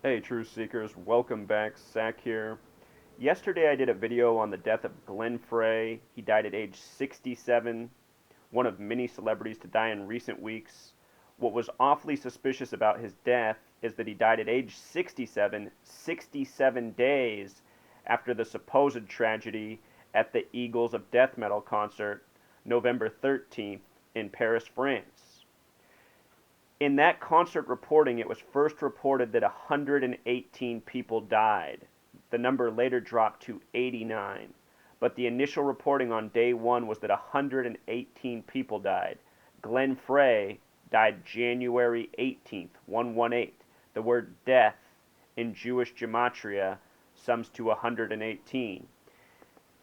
Hey, Truth Seekers, welcome back. Sack here. Yesterday I did a video on the death of Glenn Frey. He died at age 67, one of many celebrities to die in recent weeks. What was awfully suspicious about his death is that he died at age 67, 67 days after the supposed tragedy at the Eagles of Death Metal concert, November 13th, in Paris, France. In that concert reporting, it was first reported that 118 people died. The number later dropped to 89. But the initial reporting on day one was that 118 people died. Glenn Frey died January 18th, 118. The word death in Jewish gematria sums to 118.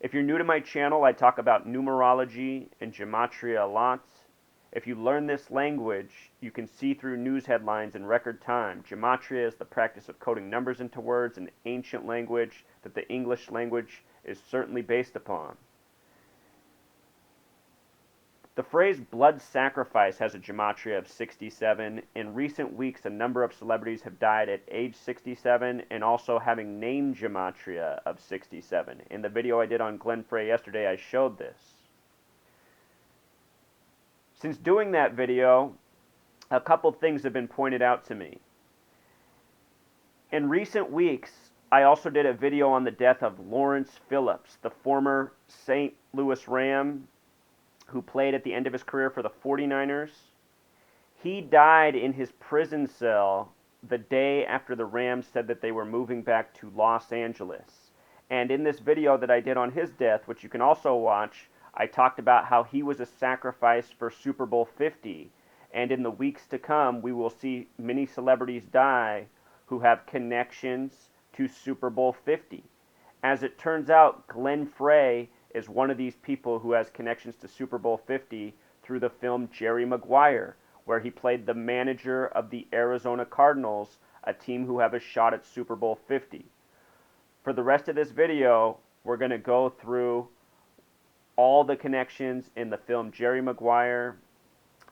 If you're new to my channel, I talk about numerology and gematria a lot. If you learn this language, you can see through news headlines in record time. Gematria is the practice of coding numbers into words, an ancient language that the English language is certainly based upon. The phrase blood sacrifice has a gematria of 67. In recent weeks, a number of celebrities have died at age 67 and also having name gematria of 67. In the video I did on Glenn Frey yesterday, I showed this. Since doing that video, a couple things have been pointed out to me. In recent weeks, I also did a video on the death of Lawrence Phillips, the former St. Louis Ram who played at the end of his career for the 49ers. He died in his prison cell the day after the Rams said that they were moving back to Los Angeles. And in this video that I did on his death, which you can also watch, I talked about how he was a sacrifice for Super Bowl 50. And in the weeks to come, we will see many celebrities die who have connections to Super Bowl 50. As it turns out, Glenn Frey is one of these people who has connections to Super Bowl 50 through the film Jerry Maguire, where he played the manager of the Arizona Cardinals, a team who have a shot at Super Bowl 50. For the rest of this video, we're going to go through all the connections in the film Jerry Maguire,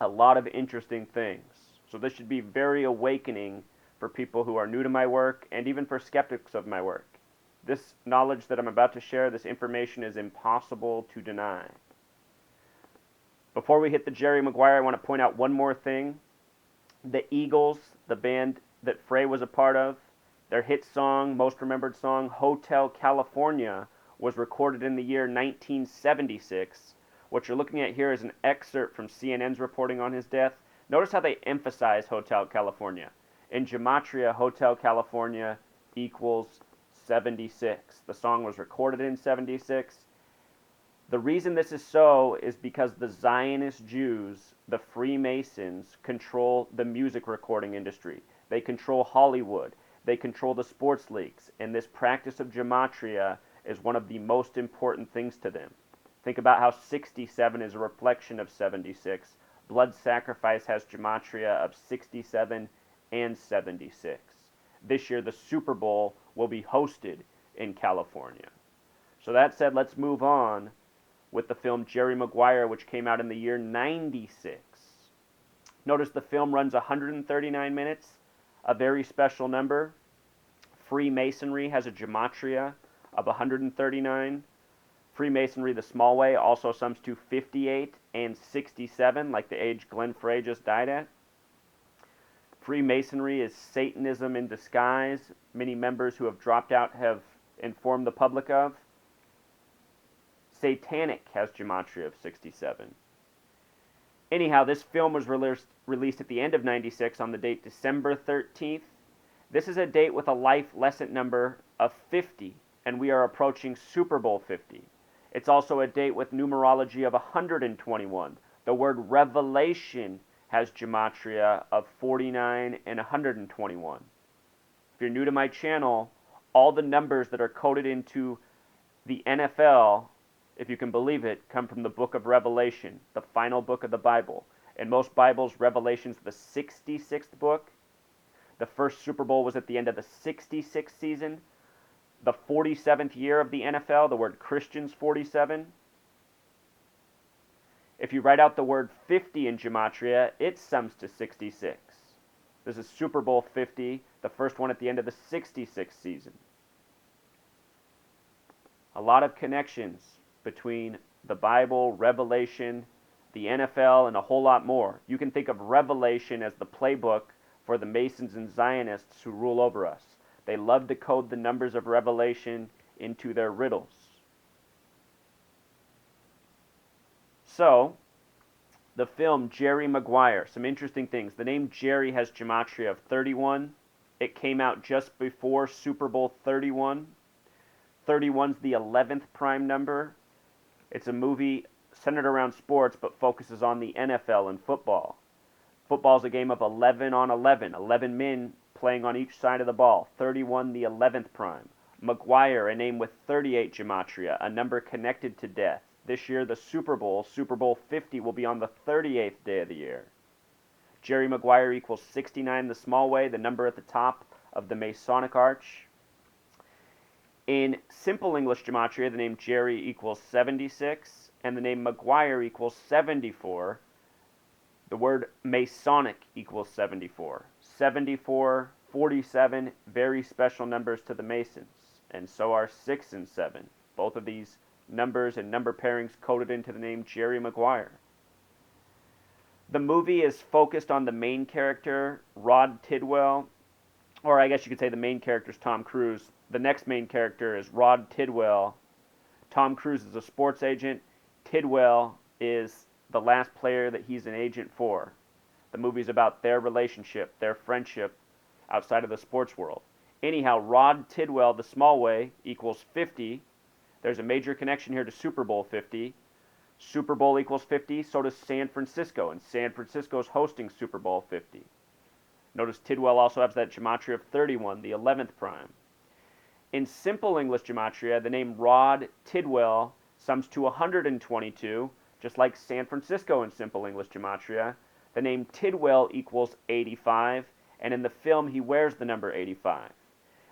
a lot of interesting things. So this should be very awakening for people who are new to my work and even for skeptics of my work. This knowledge that I'm about to share, this information is impossible to deny. Before we hit the Jerry Maguire, I want to point out one more thing. The Eagles, the band that Frey was a part of, their hit song, most remembered song, Hotel California, was recorded in the year 1976. What you're looking at here is an excerpt from CNN's reporting on his death. Notice how they emphasize Hotel California. In gematria, Hotel California equals 76. The song was recorded in 76. The reason this is so is because the Zionist Jews, the Freemasons, control the music recording industry. They control Hollywood. They control the sports leagues. And this practice of gematria is one of the most important things to them. Think about how 67 is a reflection of 76. Blood sacrifice has gematria of 67 and 76. This year, the Super Bowl will be hosted in California. So that said, let's move on with the film Jerry Maguire, which came out in the year 96. Notice the film runs 139 minutes, a very special number. Freemasonry has a gematria of 139. Freemasonry, the small way, also sums to 58 and 67, like the age Glenn Frey just died at. Freemasonry is Satanism in disguise. Many members who have dropped out have informed the public of. Satanic has gematria of 67. Anyhow, this film was released at the end of 96 on the date December 13th. This is a date with a life lesson number of 50, and we are approaching Super Bowl 50. It's also a date with numerology of 121. The word revelation has gematria of 49 and 121. If you're new to my channel, all the numbers that are coded into the NFL, if you can believe it, come from the book of Revelation, the final book of the Bible. In most Bibles, Revelation's the 66th book. The first Super Bowl was at the end of the 66th season. The 47th year of the NFL, the word Christian's 47. If you write out the word 50 in gematria, it sums to 66. This is Super Bowl 50, the first one at the end of the 66th season. A lot of connections between the Bible, Revelation, the NFL, and a whole lot more. You can think of Revelation as the playbook for the Masons and Zionists who rule over us. They love to code the numbers of Revelation into their riddles. So, the film Jerry Maguire, some interesting things. The name Jerry has gematria of 31. It came out just before Super Bowl 31. 31's the 11th prime number. It's a movie centered around sports but focuses on the NFL and football. Football's a game of 11 on 11, 11 men playing on each side of the ball. 31, the 11th prime. Maguire, a name with 38 gematria, a number connected to death. This year, the Super Bowl 50, will be on the 38th day of the year. Jerry Maguire equals 69 the small way, the number at the top of the Masonic arch. In simple English gematria, the name Jerry equals 76, and the name Maguire equals 74. The word Masonic equals 74. 74, 47, very special numbers to the Masons, and so are 6 and 7. Both of these numbers and number pairings coded into the name Jerry Maguire. The movie is focused on the main character, Rod Tidwell, or I guess you could say the main character is Tom Cruise. The next main character is Rod Tidwell. Tom Cruise is a sports agent. Tidwell is the last player that he's an agent for. The movie's about their relationship, their friendship outside of the sports world. Anyhow, Rod Tidwell, the small way, equals 50. There's a major connection here to Super Bowl 50. Super Bowl equals 50, so does San Francisco, and San Francisco is hosting Super Bowl 50. Notice Tidwell also has that gematria of 31, the 11th prime. In simple English gematria, the name Rod Tidwell sums to 122, just like San Francisco in simple English gematria. The name Tidwell equals 85, and in the film he wears the number 85.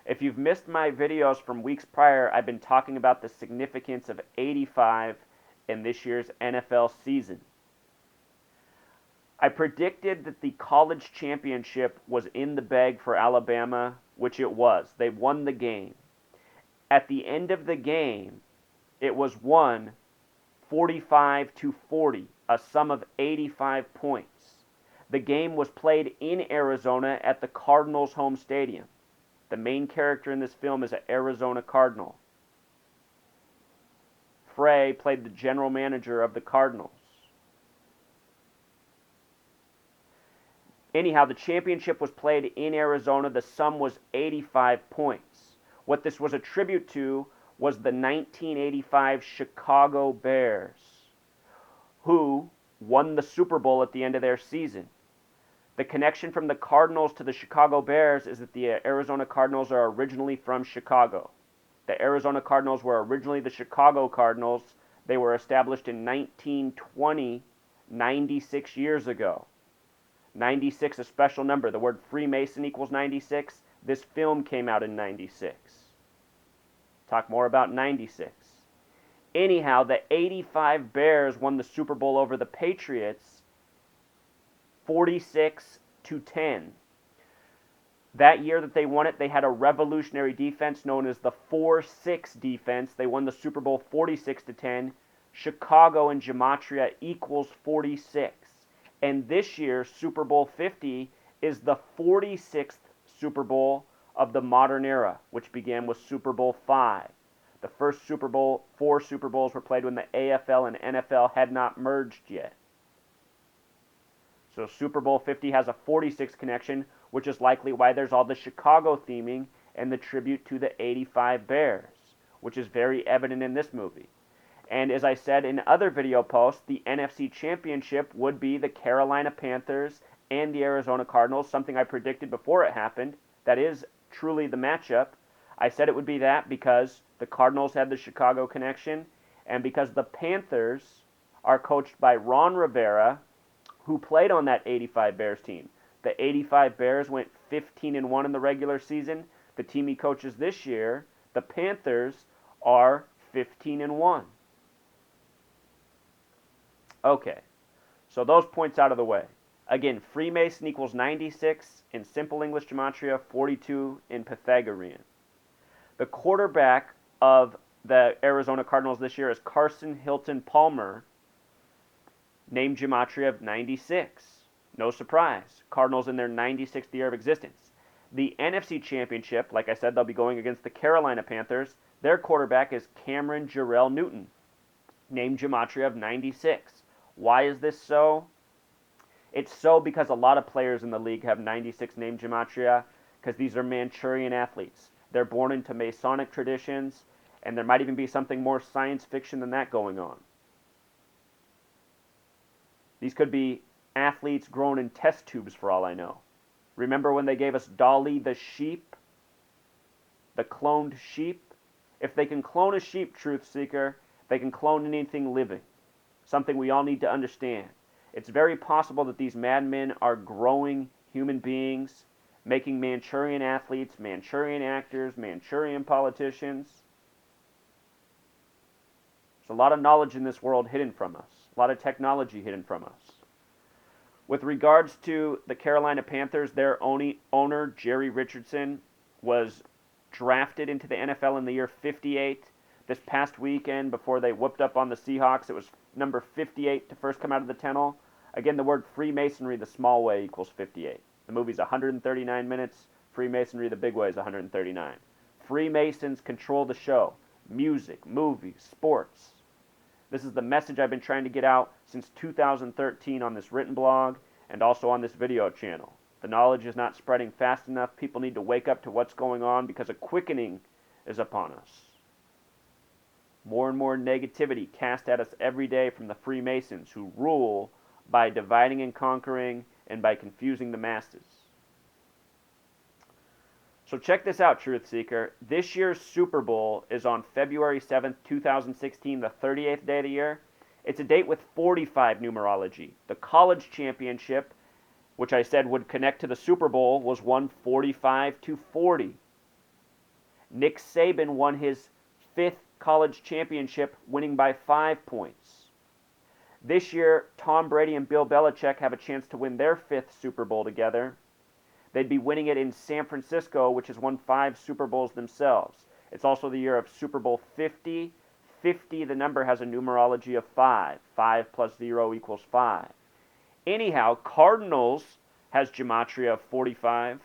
If you've missed my videos from weeks prior, I've been talking about the significance of 85 in this year's NFL season. I predicted that the college championship was in the bag for Alabama, which it was. They won the game. At the end of the game, it was won 45-40, a sum of 85 points. The game was played in Arizona at the Cardinals' home stadium. The main character in this film is an Arizona Cardinal. Frey played the general manager of the Cardinals. Anyhow, the championship was played in Arizona. The sum was 85 points. What this was a tribute to was the 1985 Chicago Bears, who won the Super Bowl at the end of their season. The connection from the Cardinals to the Chicago Bears is that the Arizona Cardinals are originally from Chicago. The Arizona Cardinals were originally the Chicago Cardinals. They were established in 1920, 96 years ago. 96, a special number. The word Freemason equals 96. This film came out in 96. Talk more about 96. Anyhow, the 85 Bears won the Super Bowl over the Patriots 46-10. That year that they won it, they had a revolutionary defense known as the 4-6 defense. They won the Super Bowl 46-10. Chicago in gematria equals 46. And this year, Super Bowl 50 is the 46th Super Bowl of the modern era, which began with Super Bowl 5. The first Super Bowl, 4 Super Bowls were played when the AFL and NFL had not merged yet. So Super Bowl 50 has a 46 connection, which is likely why there's all the Chicago theming and the tribute to the 85 Bears, which is very evident in this movie. And as I said in other video posts, the NFC Championship would be the Carolina Panthers and the Arizona Cardinals, something I predicted before it happened. That is truly the matchup. I said it would be that because the Cardinals had the Chicago connection, and because the Panthers are coached by Ron Rivera, who played on that 85 Bears team. The 85 Bears went 15-1 in the regular season. The team he coaches this year, the Panthers, are 15-1. Okay, so those points out of the way. Again, Freemason equals 96 in simple English gematria, 42 in Pythagorean. The quarterback of the Arizona Cardinals this year is Carson Hilton Palmer, named gematria of 96. No surprise. Cardinals in their 96th year of existence. The NFC Championship, like I said, they'll be going against the Carolina Panthers. Their quarterback is Cameron Jarrell Newton, named gematria of 96. Why is this so? It's so because a lot of players in the league have 96 named gematria, because these are Manchurian athletes. They're born into Masonic traditions, and there might even be something more science fiction than that going on. These could be athletes grown in test tubes for all I know. Remember when they gave us Dolly the sheep? The cloned sheep? If they can clone a sheep, truth seeker, they can clone anything living. Something we all need to understand. It's very possible that these madmen are growing human beings, making Manchurian athletes, Manchurian actors, Manchurian politicians. There's a lot of knowledge in this world hidden from us, a lot of technology hidden from us. With regards to the Carolina Panthers, their owner, Jerry Richardson, was drafted into the NFL in the year 58. This past weekend, before they whooped up on the Seahawks, it was number 58 to first come out of the tunnel. Again, the word Freemasonry the small way equals 58. The movie's 139 minutes. Freemasonry the big way is 139. Freemasons control the show. Music, movies, sports. This is the message I've been trying to get out since 2013 on this written blog and also on this video channel. The knowledge is not spreading fast enough. People need to wake up to what's going on because a quickening is upon us. More and more negativity cast at us every day from the Freemasons, who rule by dividing and conquering and by confusing the masses. So check this out, Truth Seeker. This year's Super Bowl is on February 7th, 2016, the 38th day of the year. It's a date with 45 numerology. The college championship, which I said would connect to the Super Bowl, was won 45-40. Nick Saban won his 5th college championship, winning by 5 points. This year, Tom Brady and Bill Belichick have a chance to win their 5th Super Bowl together. They'd be winning it in San Francisco, which has won 5 Super Bowls themselves. It's also the year of Super Bowl 50. 50, the number, has a numerology of 5. 5 plus 0 equals 5. Anyhow, Cardinals has gematria of 45.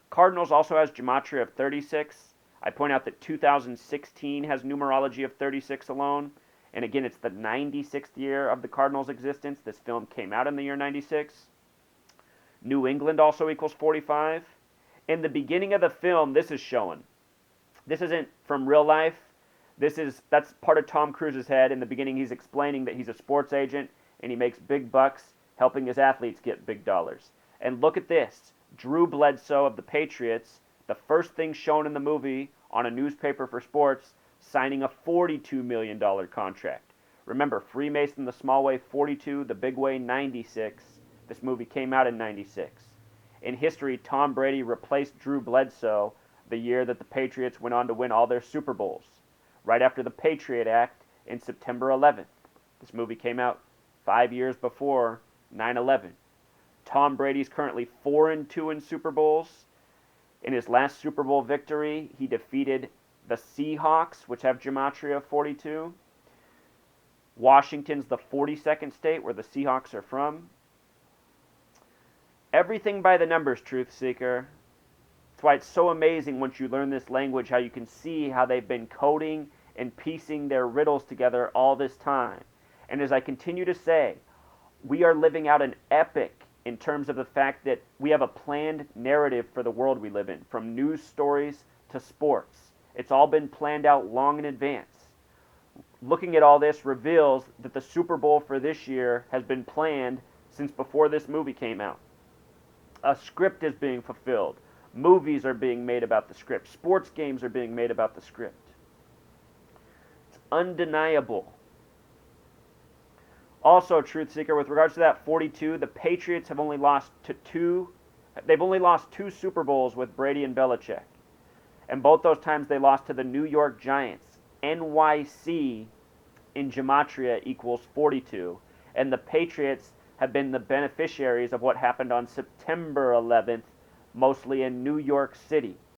Cardinals also has gematria of 36. I point out that 2016 has numerology of 36 alone. And again, it's the 96th year of the Cardinals' existence. This film came out in the year 96. New England also equals 45. In the beginning of the film, this is shown. This isn't from real life. That's part of Tom Cruise's head. In the beginning, he's explaining that he's a sports agent and he makes big bucks helping his athletes get big dollars. And look at this. Drew Bledsoe of the Patriots, the first thing shown in the movie on a newspaper for sports, signing a $42 million contract. Remember, Freemason the small way 42, the big way 96. This movie came out in 96. In history, Tom Brady replaced Drew Bledsoe the year that the Patriots went on to win all their Super Bowls, right after the Patriot Act in September 11th. This movie came out 5 years before 9/11. Tom Brady's currently 4-2 in Super Bowls. In his last Super Bowl victory, he defeated the Seahawks, which have gematria of 42. Washington's the 42nd state where the Seahawks are from. Everything by the numbers, Truth Seeker. That's why it's so amazing once you learn this language, how you can see how they've been coding and piecing their riddles together all this time. And as I continue to say, we are living out an epic in terms of the fact that we have a planned narrative for the world we live in, from news stories to sports. It's all been planned out long in advance. Looking at all this reveals that the Super Bowl for this year has been planned since before this movie came out. A script is being fulfilled. Movies are being made about the script. Sports games are being made about the script. It's undeniable. Also, Truth Seeker, with regards to that 42, the Patriots have only lost two Super Bowls with Brady and Belichick. And both those times they lost to the New York Giants. NYC in gematria equals 42. And the Patriots have been the beneficiaries of what happened on September 11th, mostly in New York City.